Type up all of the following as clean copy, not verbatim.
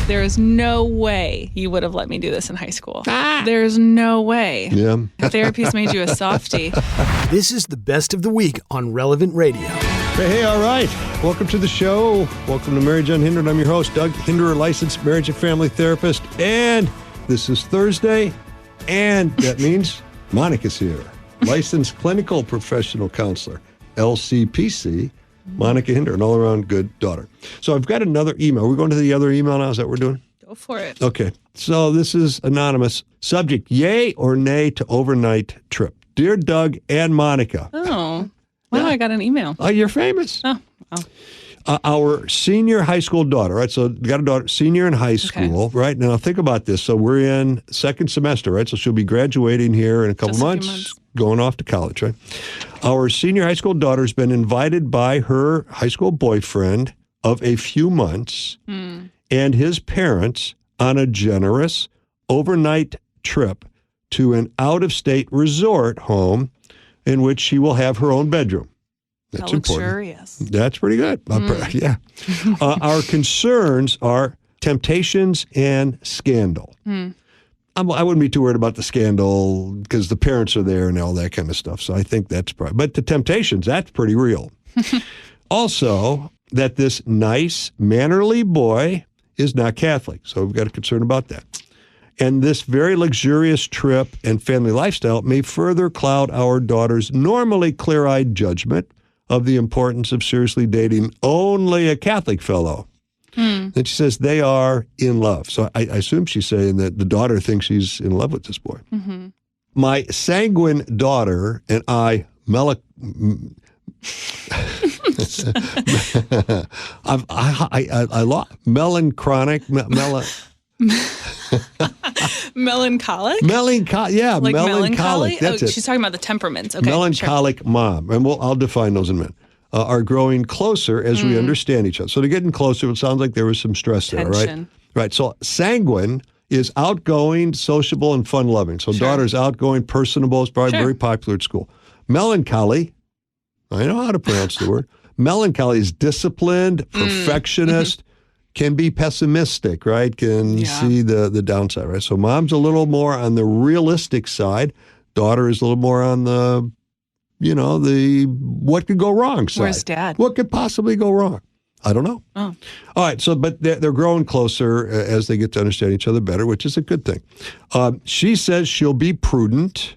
There's no way you would have let me do this in high school. There's no way. Yeah. Therapy's made you a softie. This is the best of the week on Relevant Radio. Hey, all right. Welcome to the show. Welcome to Marriage Unhindered. I'm your host, Doug Hinderer, licensed marriage and family therapist. And this is Thursday, and that means Monica's here. Licensed clinical professional counselor, LCPC, Monica Hinderer, an all-around good daughter. So I've got another email. We're going to the other email now. Is that what we're doing? Go for it. Okay. So this is anonymous. Subject, yay or nay to overnight trip? Dear Doug and Monica. Oh. Wow, I got an email. Oh, you're famous. Oh. Our senior high school daughter, right? So got a daughter, senior in high school, right? Now think about this. So we're in second semester, right? So she'll be graduating here in a couple months, going off to college, right? Our senior high school daughter's been invited by her high school boyfriend of a few months and his parents on a generous overnight trip to an out-of-state resort home in which she will have her own bedroom. That's luxurious. Important. That's pretty good. Yeah. Our concerns are temptations and scandal. I wouldn't be too worried about the scandal because the parents are there and all that kind of stuff. So I think that's probably, but the temptations, that's pretty real. Also, that this nice, mannerly boy is not Catholic. So we've got a concern about that. And this very luxurious trip and family lifestyle may further cloud our daughter's normally clear-eyed judgment of the importance of seriously dating only a Catholic fellow. Then she says they are in love. So I assume she's saying that the daughter thinks she's in love with this boy. My sanguine daughter and I, melancholic. Yeah, like melancholic. That's it. She's talking about the temperaments. Okay, melancholic sure. mom, and I'll define those in a minute. Are growing closer as we understand each other. So they're getting closer. It sounds like there was some stress there, right? Right. So sanguine is outgoing, sociable, and fun-loving. So daughter's outgoing, personable, is probably very popular at school. Melancholy, I know how to pronounce the word. Melancholy is disciplined, perfectionist, can be pessimistic, right? Can see the downside, right? So mom's a little more on the realistic side. Daughter is a little more on the, the what could go wrong side. Where's dad? What could possibly go wrong? I don't know. Oh. All right, so but they're growing closer as they get to understand each other better, which is a good thing. She says she'll be prudent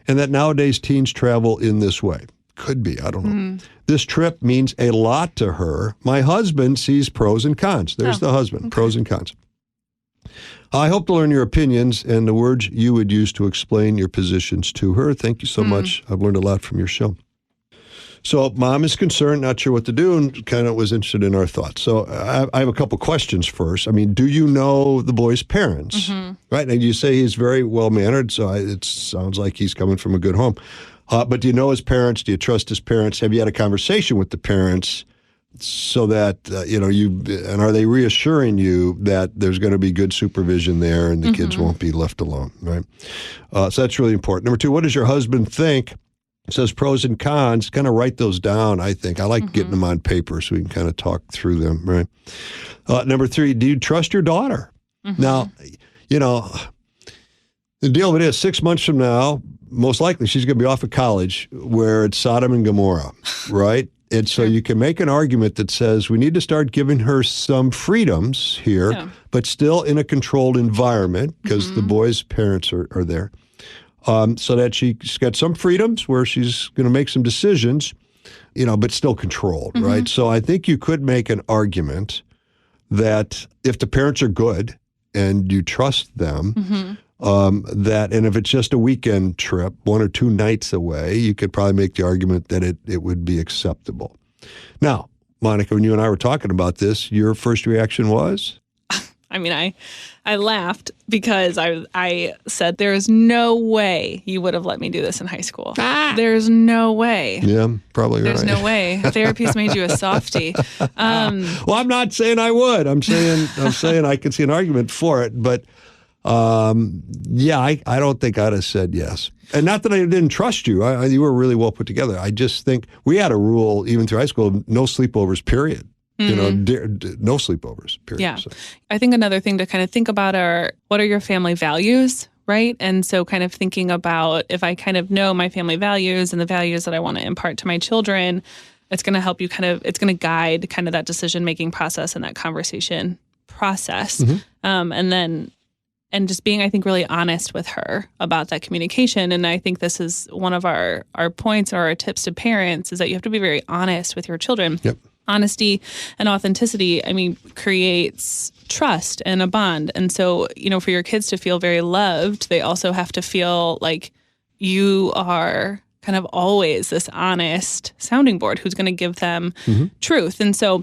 and that nowadays teens travel in this way. Could be, I don't know. This trip means a lot to her. My husband sees pros and cons. There's the husband, okay. Pros and cons. I hope to learn your opinions and the words you would use to explain your positions to her. Thank you so much. I've learned a lot from your show. So mom is concerned, not sure what to do, and kind of was interested in our thoughts. So I have a couple questions first. I mean, do you know the boy's parents? Right? And you say he's very well-mannered, so it sounds like he's coming from a good home. But do you know his parents? Do you trust his parents? Have you had a conversation with the parents so that, and are they reassuring you that there's going to be good supervision there and the kids won't be left alone, right? So that's really important. Number two, what does your husband think? It says pros and cons. Kind of write those down, I think. I like getting them on paper so we can kind of talk through them, right? Number three, do you trust your daughter? Now, the deal of it is 6 months from now, most likely she's going to be off of college where it's Sodom and Gomorrah, right? And so you can make an argument that says we need to start giving her some freedoms here, but still in a controlled environment because the boy's parents are there, so that she's got some freedoms where she's going to make some decisions, but still controlled, right? So I think you could make an argument that if the parents are good and you trust them, and if it's just a weekend trip, 1 or 2 nights away, you could probably make the argument that it would be acceptable. Now, Monica, when you and I were talking about this, your first reaction was? I mean, I laughed because I said, there's no way you would have let me do this in high school. There's no way. Yeah, probably There's right. no way. Therapy's made you a softie. Well, I'm not saying I would. I'm saying I could see an argument for it, but I don't think I'd have said yes. And not that I didn't trust you. You were really well put together. I just think we had a rule, even through high school, no sleepovers, period. no sleepovers, period. Yeah. So. I think another thing to kind of think about are, what are your family values, right? And so kind of thinking about, if I kind of know my family values and the values that I want to impart to my children, it's going to help you it's going to guide kind of that decision-making process and that conversation process. And just being, I think, really honest with her about that communication. And I think this is one of our points or our tips to parents, is that you have to be very honest with your children. Yep. Honesty and authenticity, creates trust and a bond. And so, for your kids to feel very loved, they also have to feel like you are kind of always this honest sounding board who's going to give them truth. And so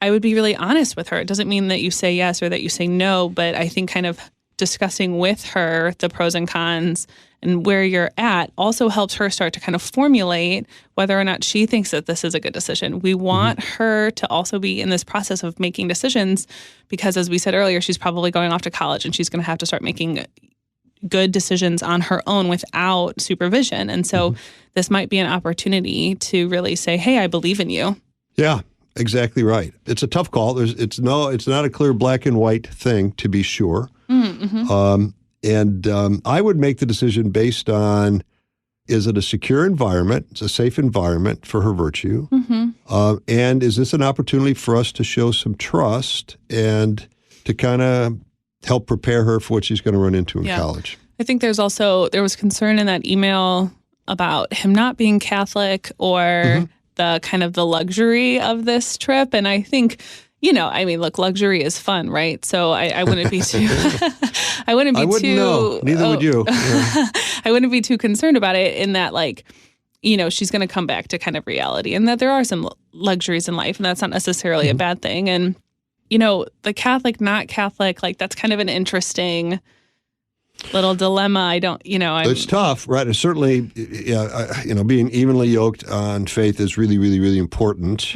I would be really honest with her. It doesn't mean that you say yes or that you say no, but I think kind of discussing with her the pros and cons and where you're at also helps her start to kind of formulate whether or not she thinks that this is a good decision. We want her to also be in this process of making decisions because, as we said earlier, she's probably going off to college and she's going to have to start making good decisions on her own without supervision. And so this might be an opportunity to really say, hey, I believe in you. Yeah, exactly right. It's a tough call. It's not a clear black and white thing, to be sure. I would make the decision based on, is it a secure environment? It's a safe environment for her virtue. And is this an opportunity for us to show some trust and to kind of help prepare her for what she's going to run into in college? I think there was concern in that email about him not being Catholic or the kind of the luxury of this trip. And I think, look, luxury is fun, right? So I wouldn't be too, I wouldn't know. Neither would you. Yeah. I wouldn't be too concerned about it in that, she's going to come back to kind of reality and that there are some luxuries in life and that's not necessarily a bad thing. And, the Catholic, not Catholic, that's kind of an interesting little dilemma. It's tough, right? And certainly, being evenly yoked on faith is really, really, really important.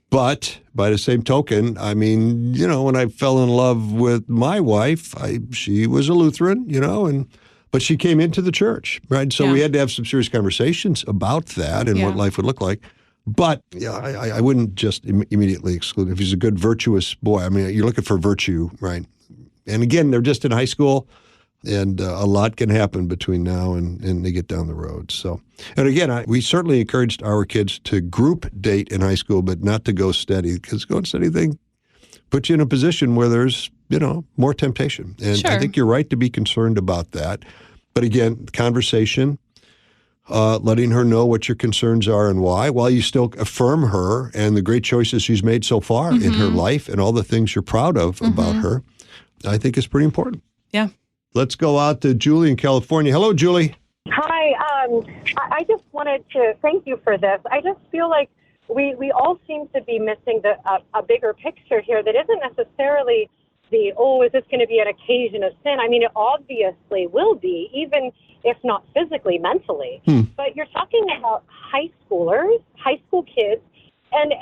But by the same token, when I fell in love with my wife, she was a Lutheran, but she came into the church, right? So we had to have some serious conversations about that and what life would look like. But I wouldn't just immediately exclude if he's a good, virtuous boy. You're looking for virtue, right? And again, they're just in high school. And a lot can happen between now and they get down the road. So, and again, we certainly encouraged our kids to group date in high school, but not to go steady, because going steady thing puts you in a position where there's, more temptation. And I think you're right to be concerned about that. But again, conversation, letting her know what your concerns are and why, while you still affirm her and the great choices she's made so far in her life and all the things you're proud of about her, I think is pretty important. Yeah. Let's go out to Julie in California. Hello, Julie. Hi. I just wanted to thank you for this. I just feel like we all seem to be missing a bigger picture here that isn't necessarily is this going to be an occasion of sin? It obviously will be, even if not physically, mentally. But you're talking about high schoolers, high school kids, and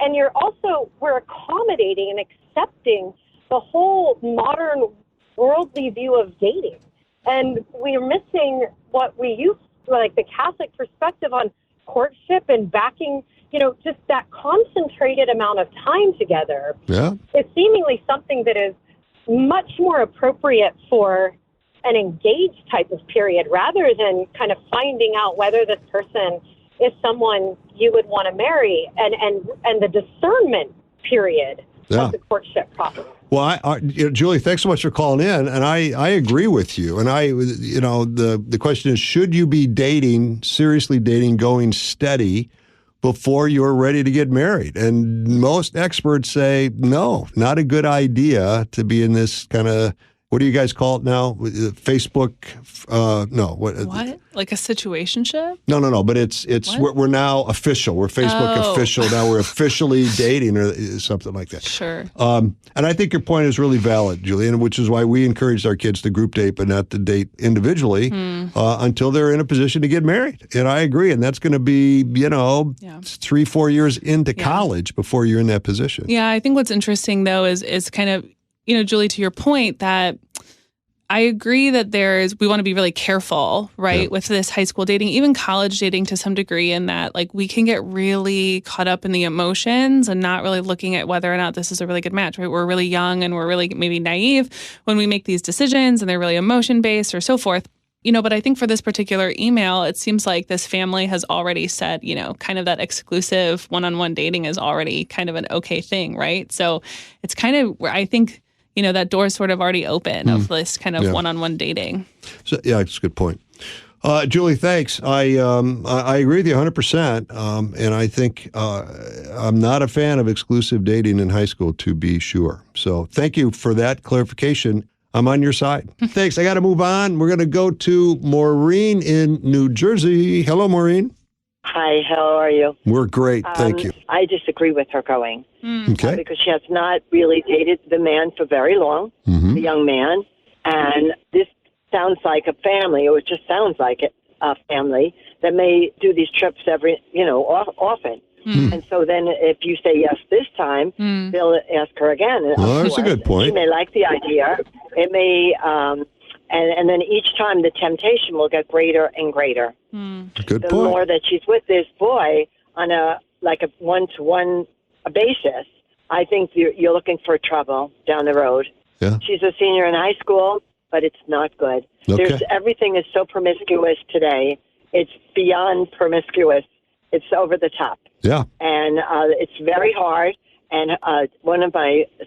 we're accommodating and accepting the whole modern worldly view of dating. And we're missing what we used to, the Catholic perspective on courtship and backing, just that concentrated amount of time together. Yeah. It's seemingly something that is much more appropriate for an engaged type of period rather than kind of finding out whether this person is someone you would want to marry and the discernment period of the courtship process. Well, Julie, thanks so much for calling in, and I agree with you. And the question is, should you be seriously dating, going steady before you're ready to get married? And most experts say, no, not a good idea to be in this kind of, what do you guys call it now? Facebook? No. What? Like a situationship? No. But it's we're now official. We're Facebook official now. We're officially dating or something like that. Sure. And I think your point is really valid, Julian, which is why we encouraged our kids to group date, but not to date individually until they're in a position to get married. And I agree. And that's going to be 3-4 years into college before you're in that position. Yeah. I think what's interesting though is kind of, Julie, to your point, that I agree that we want to be really careful, right, with this high school dating, even college dating to some degree, in that like we can get really caught up in the emotions and not really looking at whether or not this is a really good match, right? We're really young and we're really maybe naive when we make these decisions, and they're really emotion based or so forth. But I think for this particular email, it seems like this family has already said, kind of that exclusive one-on-one dating is already kind of an okay thing, right? So it's kind of where I think, that door's sort of already open of this kind of one-on-one dating. So, yeah, that's a good point. Julie, thanks. I agree with you 100%. And I think I'm not a fan of exclusive dating in high school, to be sure. So thank you for that clarification. I'm on your side. Thanks. I got to move on. We're going to go to Maureen in New Jersey. Hello, Maureen. Hi, how are you? We're great. Thank you. I disagree with her going. Okay. Because she has not really dated the man for very long, the young man. And this sounds like a family, or it just sounds like a family that may do these trips often. And so then if you say yes this time, they'll ask her again. Well, that's a good point. She may like the idea. It may, and then each time the temptation will get greater and greater. Good the point. more that she's with this boy on a one-to-one basis, I think you're looking for trouble down the road. Yeah. She's a senior in high school, but it's not good. Okay. Everything is so promiscuous today. It's beyond promiscuous. It's over the top. Yeah. And it's very hard. And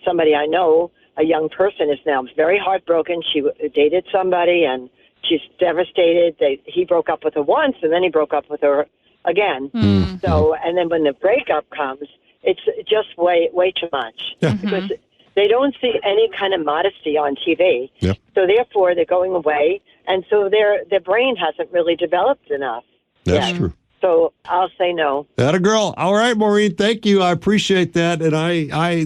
somebody I know, a young person, is now very heartbroken. She dated somebody, and she's devastated. He broke up with her once, and then he broke up with her again. So, and then when the breakup comes, it's just way too much. Yeah. Because they don't see any kind of modesty on TV. Yep. So therefore, they're going away, and so their brain hasn't really developed enough. That's true. So I'll say no. That a girl. All right, Maureen. Thank you. I appreciate that. And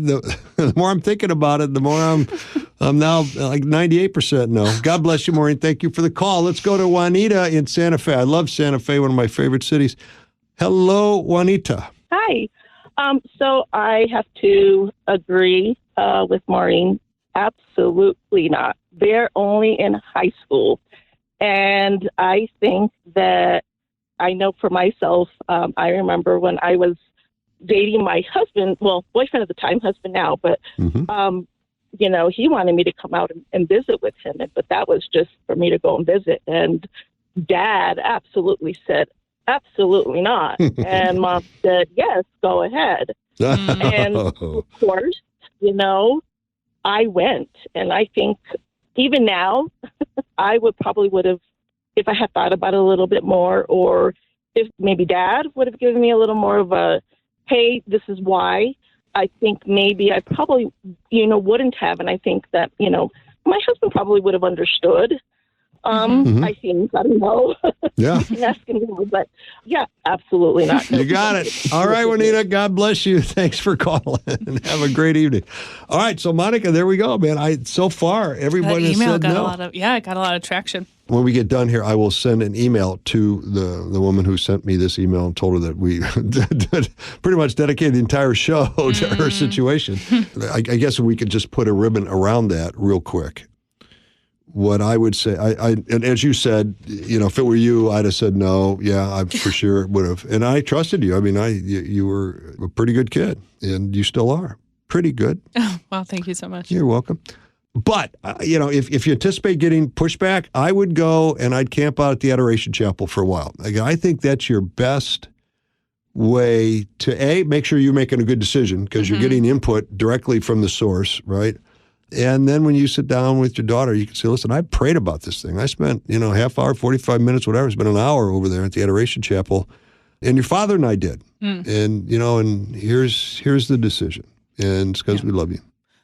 the more I'm thinking about it, the more I'm now like 98% no. God bless you, Maureen. Thank you for the call. Let's go to Juanita in Santa Fe. I love Santa Fe, one of my favorite cities. Hello, Juanita. Hi. So I have to agree with Maureen. Absolutely not. They're only in high school. And I think that I know for myself, I remember when I was dating my husband, well, boyfriend at the time, husband now, but, he wanted me to come out and visit with him. But that was just for me to go and visit. And Dad absolutely said, absolutely not. And Mom said, yes, go ahead. And of course, I went. And I think even now, I would have, if I had thought about it a little bit more, or if maybe Dad would have given me a little more of a, hey, this is why, I think maybe I probably, wouldn't have. And I think that, my husband probably would have understood. I think, I don't know. Yeah. Asking him, but yeah, absolutely not. You got it. All right, Juanita, God bless you. Thanks for calling, and have a great evening. All right, so Monica, there we go, man. So far, everyone has said no. It got a lot of traction. When we get done here, I will send an email to the woman who sent me this email and told her that we pretty much dedicated the entire show to her situation. I guess we could just put a ribbon around that real quick. What I would say, and as you said, if it were you, I'd have said no. Yeah, I for sure would have. And I trusted you. I mean, you were a pretty good kid, and you still are pretty good. Oh, well, thank you so much. You're welcome. But, if you anticipate getting pushback, I would go and I'd camp out at the Adoration Chapel for a while. I think that's your best way to, make sure you're making a good decision, because you're getting input directly from the source, right? And then when you sit down with your daughter, you can say, listen, I prayed about this thing. I spent, half hour, 45 minutes, whatever. It's been an hour over there at the Adoration Chapel. And your father and I did. And, and here's the decision. And it's because we love you.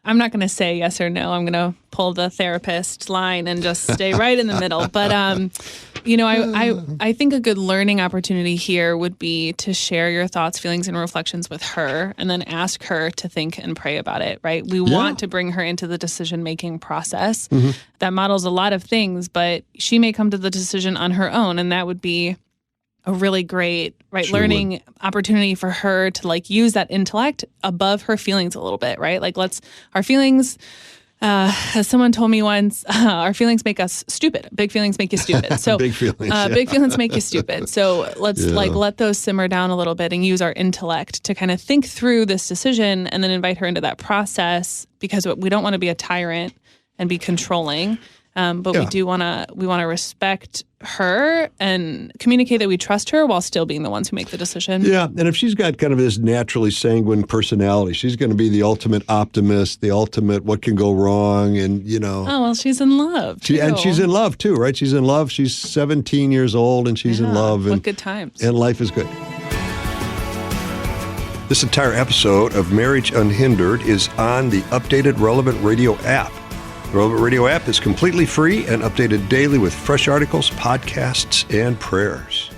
I'm not going to say yes or no. I'm going to pull the therapist line and just stay right in the middle. But, I think a good learning opportunity here would be to share your thoughts, feelings, and reflections with her, and then ask her to think and pray about it, right? We want to bring her into the decision-making process. That models a lot of things, but she may come to the decision on her own, and that would be a really great, learning opportunity for her to use that intellect above her feelings a little bit, right? Our feelings As someone told me once, our feelings make us stupid. Big feelings make you stupid. So Big feelings, yeah. big feelings make you stupid. So let's let those simmer down a little bit and use our intellect to kind of think through this decision and then invite her into that process, because we don't want to be a tyrant and be controlling. But we want to respect her and communicate that we trust her while still being the ones who make the decision. Yeah, and if she's got kind of this naturally sanguine personality, she's going to be the ultimate optimist, the ultimate what can go wrong, and Oh, well, she's in love. And she's in love too, right? She's in love. She's 17 years old and she's in love. What good times. And life is good. This entire episode of Marriage Unhindered is on the updated Relevant Radio app. The Relevant Radio app is completely free and updated daily with fresh articles, podcasts, and prayers.